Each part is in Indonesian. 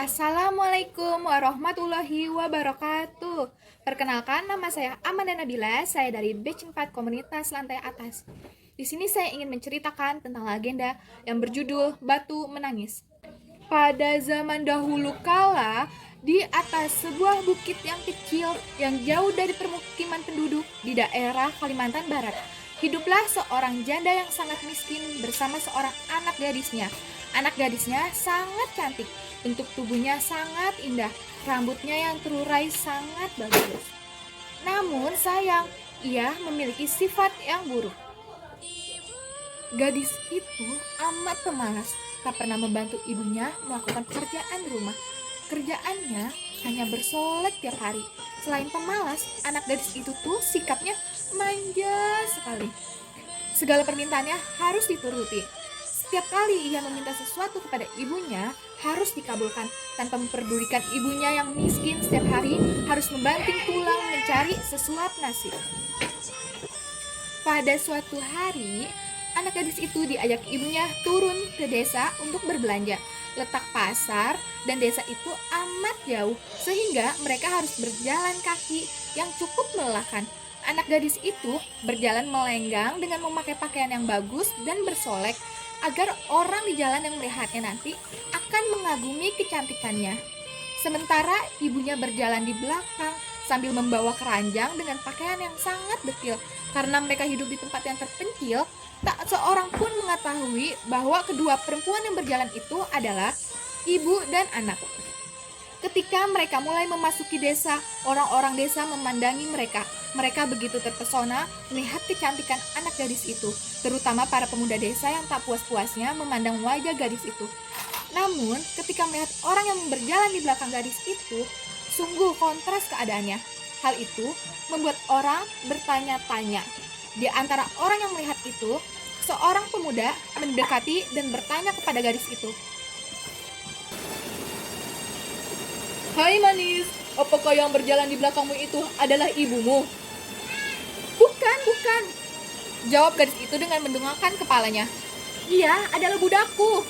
Assalamualaikum warahmatullahi wabarakatuh. Perkenalkan, nama saya Amanda Nabila. Saya dari Batch 4 Komunitas Lantai Atas. Di sini saya ingin menceritakan tentang legenda yang berjudul Batu Menangis. Pada zaman dahulu kala, di atas sebuah bukit yang kecil yang jauh dari permukiman penduduk di daerah Kalimantan Barat, hiduplah seorang janda yang sangat miskin bersama seorang anak gadisnya. Anak gadisnya sangat cantik, bentuk tubuhnya sangat indah, rambutnya yang terurai sangat bagus. Namun sayang, ia memiliki sifat yang buruk. Gadis itu amat pemalas, tak pernah membantu ibunya melakukan pekerjaan di rumah. Kerjaannya hanya bersolek tiap hari. Selain pemalas, anak gadis itu tuh sikapnya manja sekali. Segala permintaannya harus dituruti. Setiap kali ia meminta sesuatu kepada ibunya, harus dikabulkan. Tanpa memperdulikan ibunya yang miskin setiap hari harus membanting tulang mencari sesuap nasi. Pada suatu hari, anak gadis itu diajak ibunya turun ke desa untuk berbelanja. Letak pasar dan desa itu amat jauh, sehingga mereka harus berjalan kaki yang cukup melelahkan. Anak gadis itu berjalan melenggang dengan memakai pakaian yang bagus dan bersolek, agar orang di jalan yang melihatnya nanti akan mengagumi kecantikannya. Sementara ibunya berjalan di belakang sambil membawa keranjang dengan pakaian yang sangat dekil. Karena mereka hidup di tempat yang terpencil, tak seorang pun mengetahui bahwa kedua perempuan yang berjalan itu adalah ibu dan anak. Ketika mereka mulai memasuki desa, orang-orang desa memandangi mereka. Mereka begitu terpesona melihat kecantikan anak gadis itu, terutama para pemuda desa yang tak puas-puasnya memandang wajah gadis itu. Namun, ketika melihat orang yang berjalan di belakang gadis itu, sungguh kontras keadaannya. Hal itu membuat orang bertanya-tanya. Di antara orang yang melihat itu, seorang pemuda mendekati dan bertanya kepada gadis itu. "Hai manis, apakah yang berjalan di belakangmu itu adalah ibumu?" Bukan. Jawab gadis itu dengan mendongakkan kepalanya. "Iya, adalah budakku."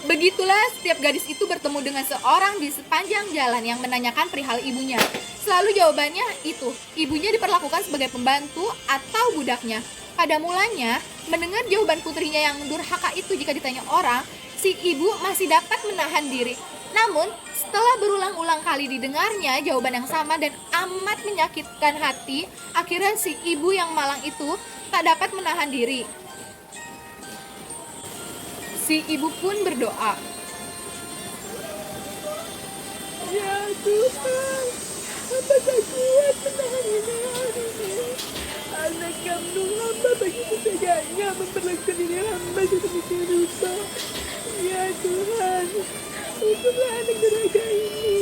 Begitulah setiap gadis itu bertemu dengan seorang di sepanjang jalan yang menanyakan perihal ibunya. Selalu jawabannya itu, ibunya diperlakukan sebagai pembantu atau budaknya. Pada mulanya, mendengar jawaban putrinya yang durhaka itu jika ditanya orang, si ibu masih dapat menahan diri. Namun, setelah berulang-ulang kali didengarnya jawaban yang sama dan amat menyakitkan hati, akhirnya si ibu yang malang itu tak dapat menahan diri. Si ibu pun berdoa, "Ya Tuhan, apakah kuat menahan ini? Anak kandung hamba begitu teganya memperlakukan diri hamba sedemikian rupa. Ya Tuhan, hukumlah anak durhaka ini.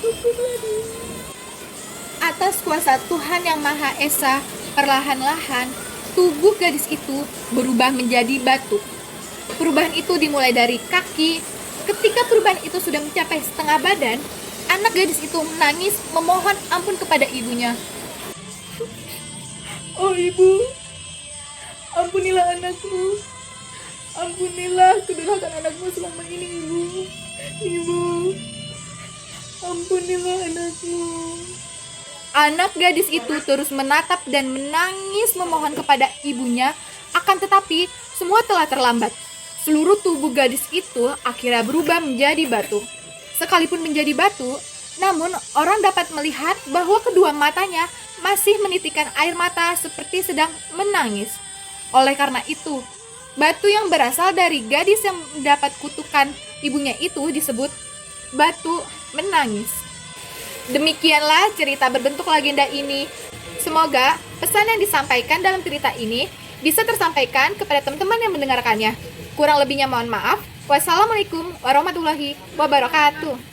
Hukumlah dia." Atas kuasa Tuhan yang Maha Esa, perlahan-lahan tubuh gadis itu berubah menjadi batu. Perubahan itu dimulai dari kaki. Ketika perubahan itu sudah mencapai setengah badan, anak gadis itu menangis memohon ampun kepada ibunya. "Oh ibu, ampunilah anakku. Ampunilah kedurhakaan anakmu selama ini, ibu. Ibu, ampunilah anakmu." Anak gadis itu terus menatap dan menangis memohon kepada ibunya, akan tetapi semua telah terlambat. Seluruh tubuh gadis itu akhirnya berubah menjadi batu. Sekalipun menjadi batu, namun orang dapat melihat bahwa kedua matanya masih menitikkan air mata seperti sedang menangis. Oleh karena itu, batu yang berasal dari gadis yang mendapat kutukan ibunya itu disebut batu menangis. Demikianlah cerita berbentuk legenda ini. Semoga pesan yang disampaikan dalam cerita ini bisa tersampaikan kepada teman-teman yang mendengarkannya. Kurang lebihnya mohon maaf. Wassalamualaikum warahmatullahi wabarakatuh.